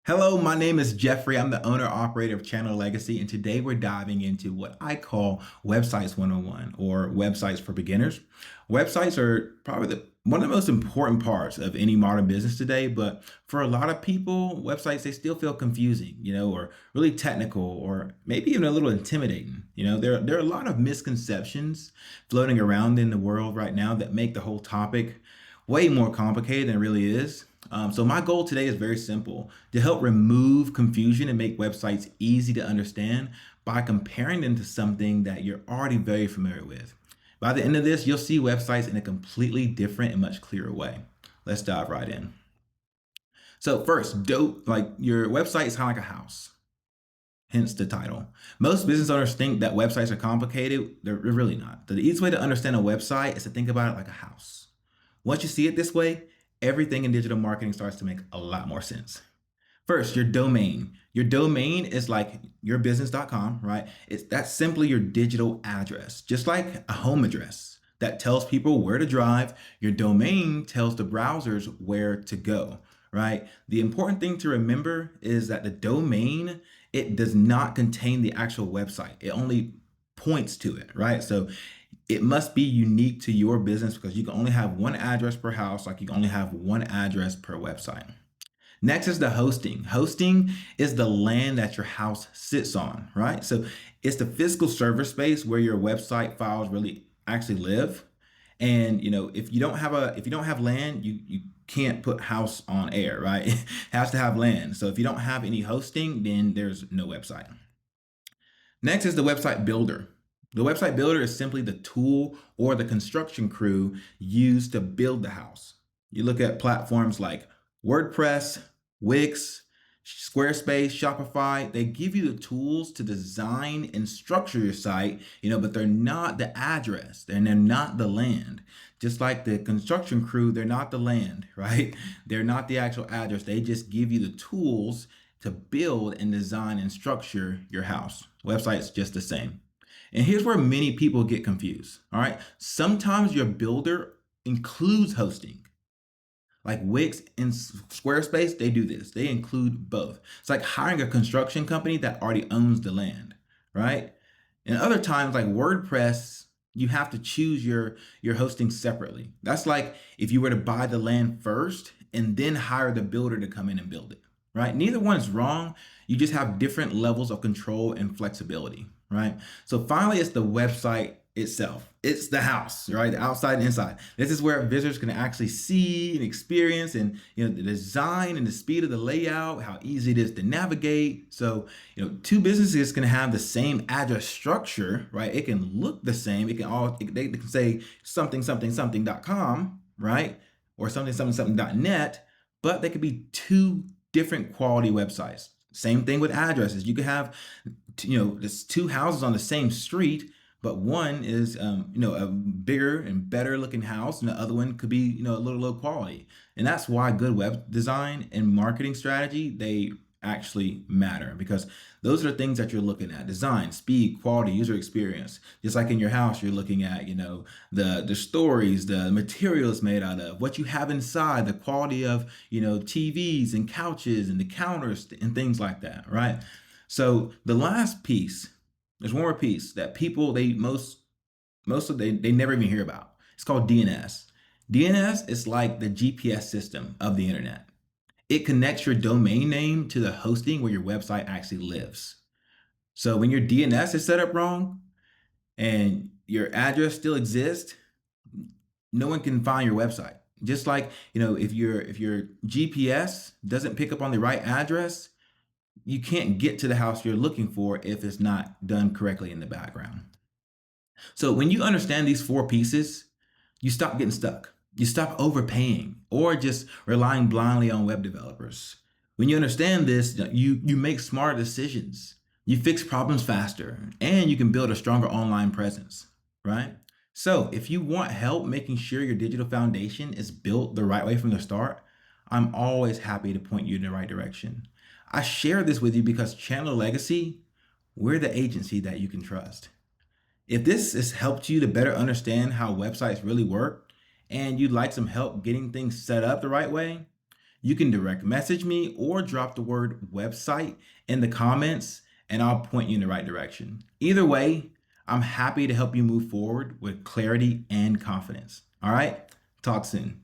Hello, my name is Jeffrey. I'm the owner operator of Channel Legacy, and today we're diving into what I call Websites 101 or websites for beginners. Websites are probably one of the most important parts of any modern business today, but for a lot of people, websites they still feel confusing, or really technical or maybe even a little intimidating. There are a lot of misconceptions floating around in the world right now that make the whole topic way more complicated than it really is. So my goal today is very simple: to help remove confusion and make websites easy to understand by comparing them to something that you're already very familiar with. By the end of this, you'll see websites in a completely different and much clearer way. Let's dive right in. So first, like your website is kind of like a house, hence the title. Most business owners think that websites are complicated. They're really not. The easiest way to understand a website is to think about it like a house. Once you see it this way, everything in digital marketing starts to make a lot more sense. First, your domain. Your domain is like yourbusiness.com, right? That's simply your digital address, just like a home address that tells people where to drive. Your domain tells the browsers where to go, right? The important thing to remember is that the domain, it does not contain the actual website. It only points to it, right? So it must be unique to your business because you can only have one address per house, like you can only have one address per website. Next is the hosting. Hosting is the land that your house sits on, right? So it's the physical server space where your website files really actually live. And if you don't have land, you can't put house on air, right? It has to have land. So if you don't have any hosting, then there's no website. Next is the website builder. The website builder is simply the tool or the construction crew used to build the house. You look at platforms like WordPress, Wix, Squarespace, Shopify, they give you the tools to design and structure your site, but they're not the address and they're not the land. Just like the construction crew, they're not the land, right? They're not the actual address. They just give you the tools to build and design and structure your house. Website's just the same. And here's where many people get confused. All right. Sometimes your builder includes hosting. Like Wix and Squarespace, they do this. They include both. It's like hiring a construction company that already owns the land, right? And other times, like WordPress, you have to choose your hosting separately. That's like if you were to buy the land first and then hire the builder to come in and build it, right? Neither one is wrong. You just have different levels of control and flexibility, right? So finally, it's the website itself. It's the house, right? The outside and inside. This is where visitors can actually see and experience and the design and the speed of the layout, how easy it is to navigate. So, two businesses can have the same address structure, right? It can look the same. They can say something something something.com, right? Or something something something.net, but they could be two different quality websites. Same thing with addresses. You could have there's two houses on the same street, but one is a bigger and better looking house, and the other one could be a little low quality. And that's why good web design and marketing strategy, they actually matter, because those are the things that you're looking at: design, speed, quality, user experience. Just like in your house, you're looking at the stories, the materials made out of, what you have inside, the quality of TVs and couches and the counters and things like that, right? So the last piece, there's one more piece that people they never even hear about. It's called DNS. DNS is like the GPS system of the internet. It connects your domain name to the hosting where your website actually lives. So when your DNS is set up wrong and your address still exists, no one can find your website. Just like, if your GPS doesn't pick up on the right address, you can't get to the house you're looking for if it's not done correctly in the background. So when you understand these four pieces, you stop getting stuck. You stop overpaying or just relying blindly on web developers. When you understand this, you make smarter decisions. You fix problems faster, and you can build a stronger online presence, right? So if you want help making sure your digital foundation is built the right way from the start, I'm always happy to point you in the right direction. I share this with you because Channel Legacy, we're the agency that you can trust. If this has helped you to better understand how websites really work and you'd like some help getting things set up the right way, You can direct message me or drop the word website in the comments and I'll point you in the right direction. Either way, I'm happy to help you move forward with clarity and confidence. All right, talk soon.